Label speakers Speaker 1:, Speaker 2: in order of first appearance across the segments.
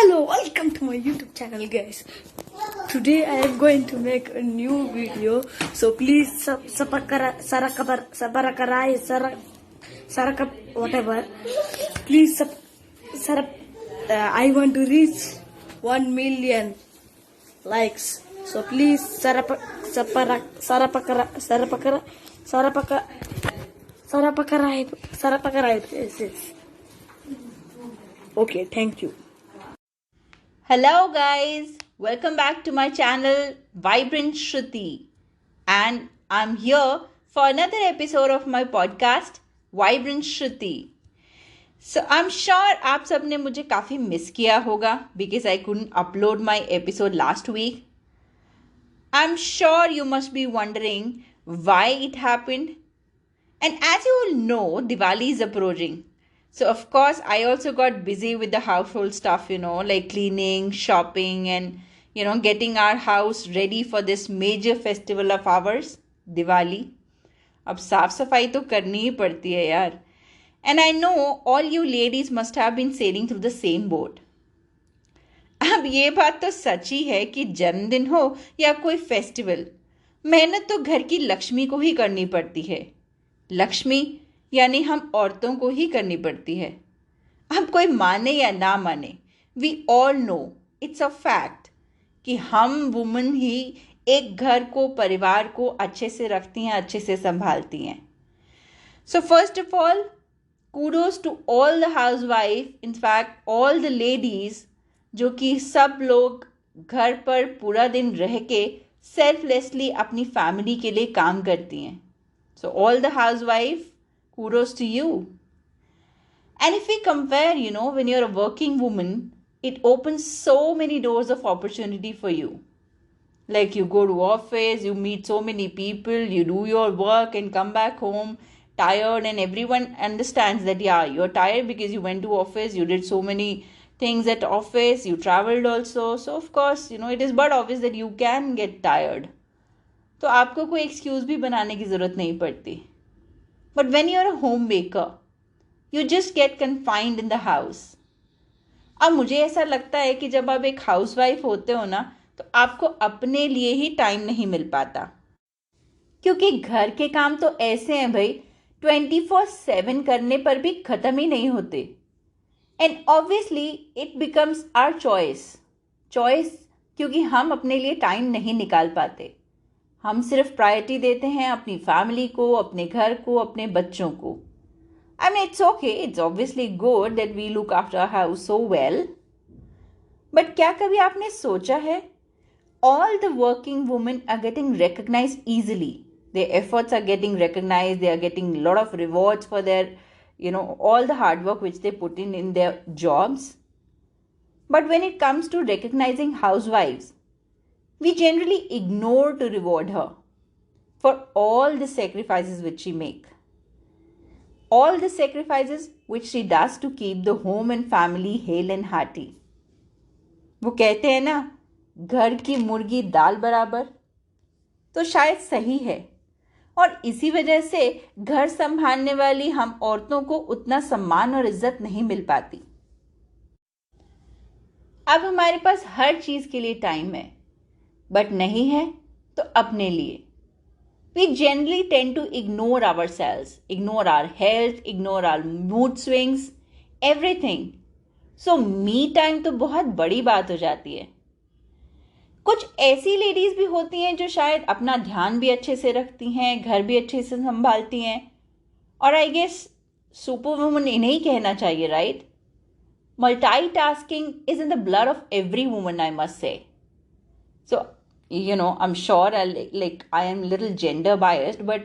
Speaker 1: Hello, welcome to my YouTube channel, guys. Today I am going to make a new video, so please whatever. Please I want to reach 1 million likes. So please yes. Okay, thank you.
Speaker 2: Hello guys, welcome back to my channel Vibrant Shruti, and I'm here for another episode of my podcast Vibrant Shruti. So I'm sure आप सब ने मुझे काफ़ी miss किया होगा because I couldn't upload my episode last week. I'm sure you must be wondering why it happened. And as you all know, Diwali is approaching. So, of course, I also got busy with the household stuff, like cleaning, shopping, and, getting our house ready for this major festival of ours, Diwali. अब साफ सफाई तो करनी ही पड़ती है यार. And I know all you ladies must have been sailing through the same boat. अब ये बात तो सच ही है कि जन्मदिन हो या कोई फेस्टिवल, मेहनत तो घर की लक्ष्मी को ही करनी पड़ती है. लक्ष्मी यानी हम औरतों को ही करनी पड़ती है. अब कोई माने या ना माने, we all know it's a fact कि हम वुमेन ही एक घर को, परिवार को अच्छे से रखती हैं, अच्छे से संभालती हैं. So first of all, kudos to all the housewife, in fact all the ladies, जो कि सब लोग घर पर पूरा दिन रह के सेल्फलेसली अपनी फैमिली के लिए काम करती हैं. So all the housewife, kudos to you. And if we compare, when you're a working woman, it opens so many doors of opportunity for you. Like you go to office, you meet so many people, you do your work and come back home tired, and everyone understands that, yeah, you're tired because you went to office, you did so many things at office, you traveled also. So of course, it is but obvious that you can get tired. तो आपको कोई excuse भी बनाने की ज़रूरत नहीं पड़ती. But when you're a homemaker, you just get confined in the house. अब मुझे ऐसा लगता है कि जब आप एक हाउसवाइफ होते हो ना, तो आपको अपने लिए ही टाइम नहीं मिल पाता. क्योंकि घर के काम तो ऐसे हैं भाई, 24/7 करने पर भी ख़त्म ही नहीं होते. And obviously it becomes our choice क्योंकि हम अपने लिए टाइम नहीं निकाल पाते. हम सिर्फ प्रायोरिटी देते हैं अपनी फैमिली को, अपने घर को, अपने बच्चों को. I mean, it's okay. It's obviously good that we look after our house so well. But क्या कभी आपने सोचा है? All the working women are getting recognized easily. Their efforts are getting recognized. They are getting a lot of rewards for their, all the hard work which they put in their jobs. But when it comes to recognizing housewives, we generally ignore to reward her for all the sacrifices which she makes. All the sacrifices which she does to keep the home and family hale and hearty. वो कहते हैं ना, घर की मुर्गी दाल बराबर. तो शायद सही है, और इसी वजह से घर संभालने वाली हम औरतों को उतना सम्मान और इज्जत नहीं मिल पाती. अब हमारे पास हर चीज़ के लिए टाइम है, बट नहीं है तो अपने लिए. We generally tend to ignore ourselves, ignore our health, ignore our mood swings, everything. So me time तो बहुत बड़ी बात हो जाती है. कुछ ऐसी लेडीज़ भी होती हैं जो शायद अपना ध्यान भी अच्छे से रखती हैं, घर भी अच्छे से संभालती हैं, और आई गेस सुपर वुमन इन्हें ही कहना चाहिए, right? Multitasking is in the blood of every woman, I must say. So, I'm sure I am little gender biased, but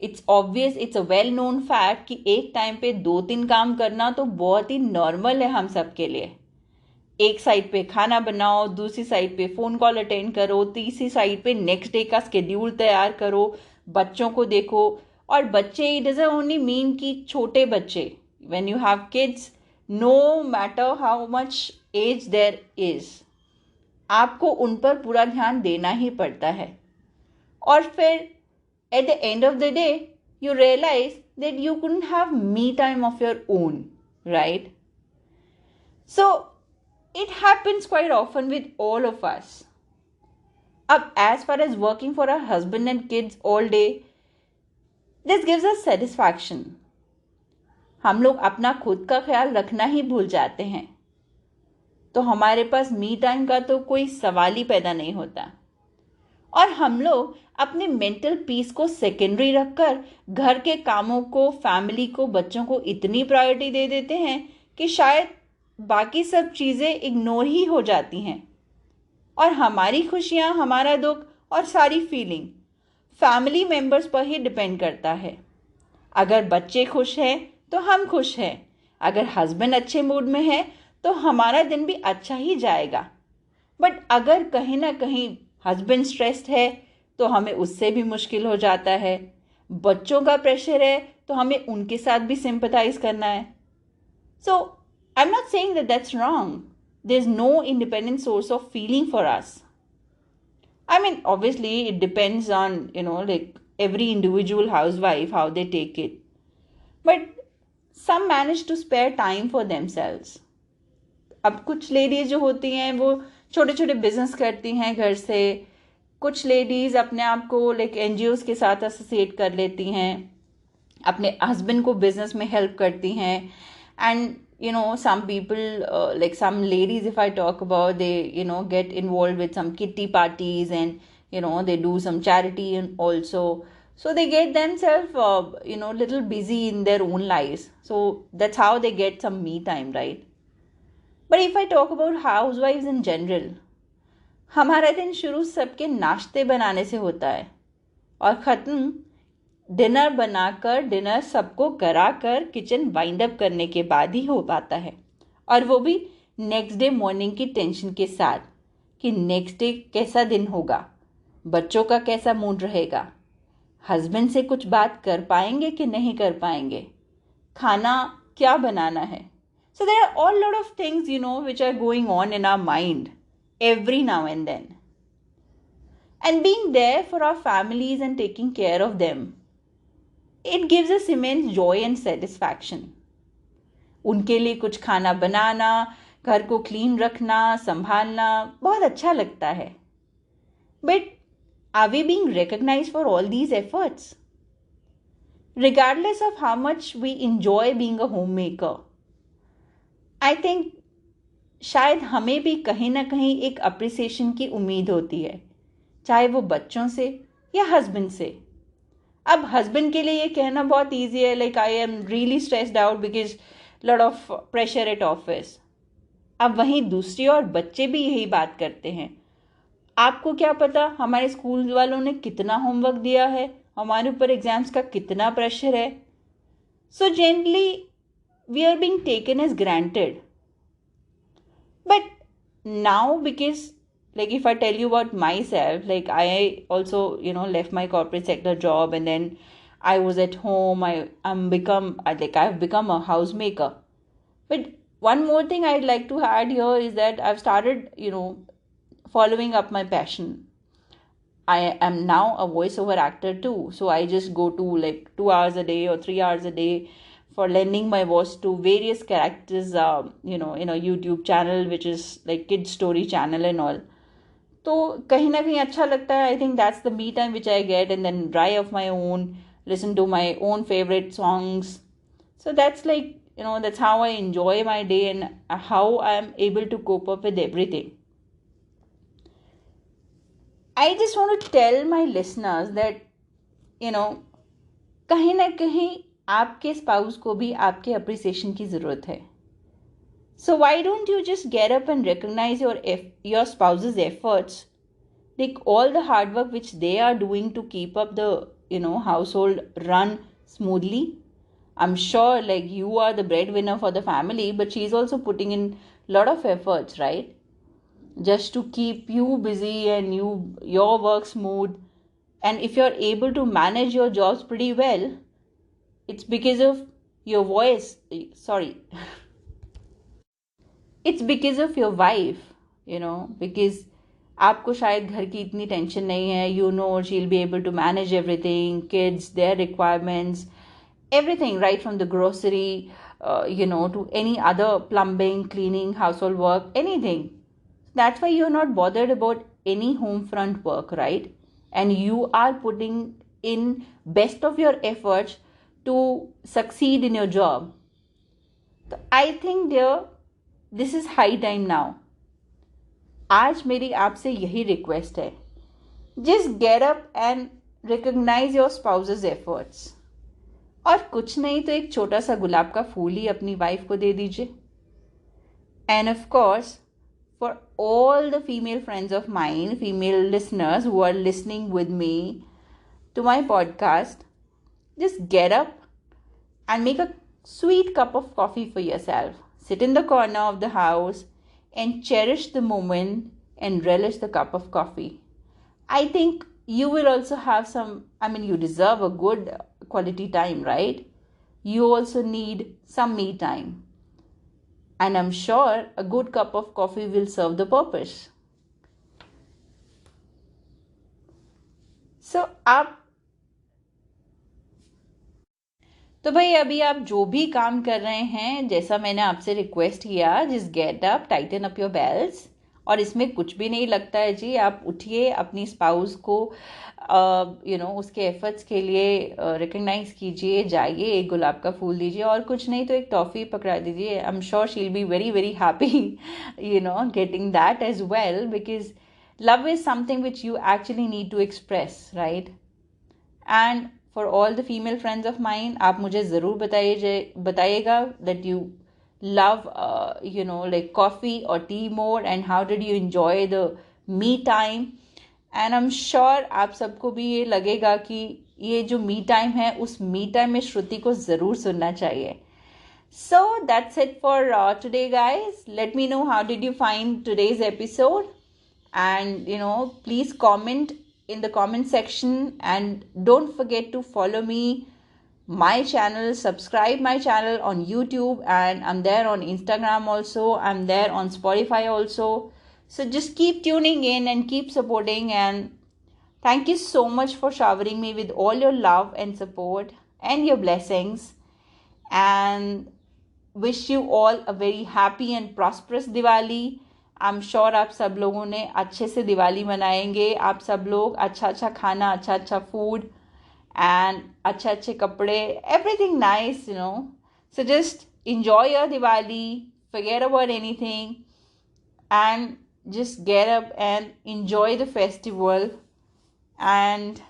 Speaker 2: it's obvious, it's a well known fact कि एक time पे 2-3 काम करना तो बहुत ही नॉर्मल है हम सब के लिए. एक साइड पे खाना बनाओ, दूसरी साइड पे फ़ोन कॉल अटेंड करो, तीसरी साइड पे नेक्स्ट डे का स्केड्यूल तैयार करो, बच्चों को देखो. और बच्चे, इट डजंट ओनली मीन कि छोटे बच्चे. When you have kids, no matter how much age there is, आपको उन पर पूरा ध्यान देना ही पड़ता है. और फिर at the end of the day you realise that you couldn't have me time of your own, right? So it happens quite often with all of us. Up as far as working for our husband and kids all day, this gives us satisfaction. हम लोग अपना खुद का ख्याल रखना ही भूल जाते हैं, तो हमारे पास मी टाइम का तो कोई सवाल ही पैदा नहीं होता। और हम लोग अपने मेंटल पीस को सेकेंडरी रखकर घर के कामों को, फैमिली को, बच्चों को इतनी प्रायोरिटी दे देते हैं कि शायद बाकी सब चीज़ें इग्नोर ही हो जाती हैं। और हमारी खुशियाँ, हमारा दुख और सारी फीलिंग फैमिली मेंबर्स पर ही डिपेंड करता है। अगर बच्चे खुश हैं तो हम खुश हैं, अगर हस्बैंड अच्छे मूड में है तो हमारा दिन भी अच्छा ही जाएगा। बट अगर कहीं ना कहीं हस्बैंड स्ट्रेस्ड है तो हमें उससे भी मुश्किल हो जाता है। बच्चों का प्रेशर है तो हमें उनके साथ भी सिंपथाइज करना है। So I am not saying that that's wrong. There's no independent source of feeling for us. I mean, obviously it depends on, like every individual housewife, how they take it. But some manage to spare time for themselves. अब कुछ ladies जो होती हैं वो छोटे छोटे business करती हैं घर से। कुछ लेडीज अपने आप को लाइक NGOs के साथ एसोसिएट कर लेती हैं, अपने हस्बैंड को बिजनेस में हेल्प करती हैं। And some people, like some ladies, if I talk about, they get involved with some kitty parties, and they do some charity and also, so they get themselves little busy in their own lives. So that's how they get some me time, right? But if I talk about housewives in general, हमारा दिन शुरू सबके नाश्ते बनाने से होता है और ख़त्म डिनर बनाकर, डिनर सबको कराकर, किचन वाइंड अप करने के बाद ही हो पाता है। और वो भी नेक्स्ट डे मॉर्निंग की टेंशन के साथ कि नेक्स्ट डे कैसा दिन होगा, बच्चों का कैसा मूड रहेगा, हस्बैंड से कुछ बात कर पाएंगे कि नहीं कर पाएंगे, खाना क्या बनाना है। So there are all lot of things which are going on in our mind every now and then. And being there for our families and taking care of them, it gives us immense joy and satisfaction. उनके लिए कुछ खाना बनाना, घर को clean रखना, संभालना बहुत अच्छा लगता है। But are we being recognized for all these efforts? Regardless of how much we enjoy being a homemaker, I think शायद हमें भी कहीं ना कहीं एक अप्रिसिएशन की उम्मीद होती है, चाहे वो बच्चों से या हस्बैंड से। अब हस्बैंड के लिए ये कहना बहुत ईजी है, like I am really stressed out because lot of pressure at office. अब वहीं दूसरी ओर बच्चे भी यही बात करते हैं। आपको क्या पता हमारे स्कूल वालों ने कितना होमवर्क दिया है, हमारे ऊपर एग्जाम्स का कितना प्रेशर है। So generally we are being taken as granted. But now because like if I tell you about myself, like I also left my corporate sector job, and then I was at home. I've become a housemaker. But one more thing I'd like to add here is that I've started following up my passion. I am now a voiceover actor too, so I just go to like 2 hours a day or 3 hours a day for lending my voice to various characters in a YouTube channel which is like kids story channel and all. तो कहीं ना कहीं अच्छा लगता है। I think that's the me time which I get, and then dry of my own, listen to my own favourite songs. So that's like that's how I enjoy my day and how I am able to cope up with everything. I just want to tell my listeners that कहीं ना कहीं आपके spouse को भी आपके appreciation की ज़रूरत है। So why don't you just get up and recognize your spouse's efforts, like all the hard work which they are doing to keep up the household run smoothly. I'm sure like you are the breadwinner for the family, but she's also putting in a lot of efforts, right? Just to keep you busy and your work smooth. And if you're able to manage your jobs pretty well, it's because of your voice. Sorry. It's because of your wife, because आपको शायद घर की इतनी tension नहीं है, she'll be able to manage everything, kids, their requirements, everything, right from the grocery, to any other plumbing, cleaning, household work, anything. That's why you're not bothered about any home front work, right? And you are putting in best of your efforts to succeed in your job. So I think dear, this is high time now. आज मेरी आपसे यही request है, just get up and recognise your spouses efforts. और कुछ नहीं तो एक छोटा सा गुलाब का फूल ही अपनी वाइफ को दे दीजिए. End of course, for all the female friends of mine, female listeners who are listening with me to my podcast, just get up and make a sweet cup of coffee for yourself. Sit in the corner of the house and cherish the moment and relish the cup of coffee. I think you will also have you deserve a good quality time, right? You also need some me time. And I'm sure a good cup of coffee will serve the purpose. So तो भाई अभी आप जो भी काम कर रहे हैं, जैसा मैंने आपसे रिक्वेस्ट किया, just get up, tighten up your belts. और इसमें कुछ भी नहीं लगता है जी. आप उठिए, अपनी स्पाउस को उसके एफर्ट्स के लिए रिकग्नाइज कीजिए, जाइए, एक गुलाब का फूल दीजिए, और कुछ नहीं तो एक टॉफ़ी पकड़ा दीजिए. I am sure she will be very very happy getting that as well, because love is something which you actually need to express, right? And for all the female friends of mine, आप मुझे ज़रूर बताइएगा that you love like coffee or tea more, and how did you enjoy the me time. And I'm sure आप सबको भी ये लगेगा कि ये जो me time है, उस me time में श्रुति को ज़रूर सुनना चाहिए. So that's it for today, guys. Let me know how did you find today's episode, and please comment in the comment section, and don't forget to follow me, my channel, subscribe my channel on YouTube, and I'm there on Instagram also, I'm there on Spotify also. So just keep tuning in and keep supporting, and thank you so much for showering me with all your love and support and your blessings, and wish you all a very happy and prosperous Diwali. I'm sure आप सब लोगों ने अच्छे से दिवाली मनाएंगे. आप सब लोग अच्छा खाना, अच्छा फूड, and अच्छे कपड़े, everything nice, So just enjoy your Diwali, forget about anything, and just get up and enjoy the festival. And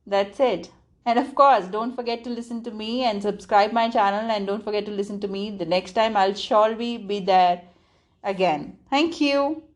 Speaker 2: that's it. And of course, don't forget to listen to me and subscribe my channel, and don't forget to listen to me the next time. I'll surely be there again. Thank you.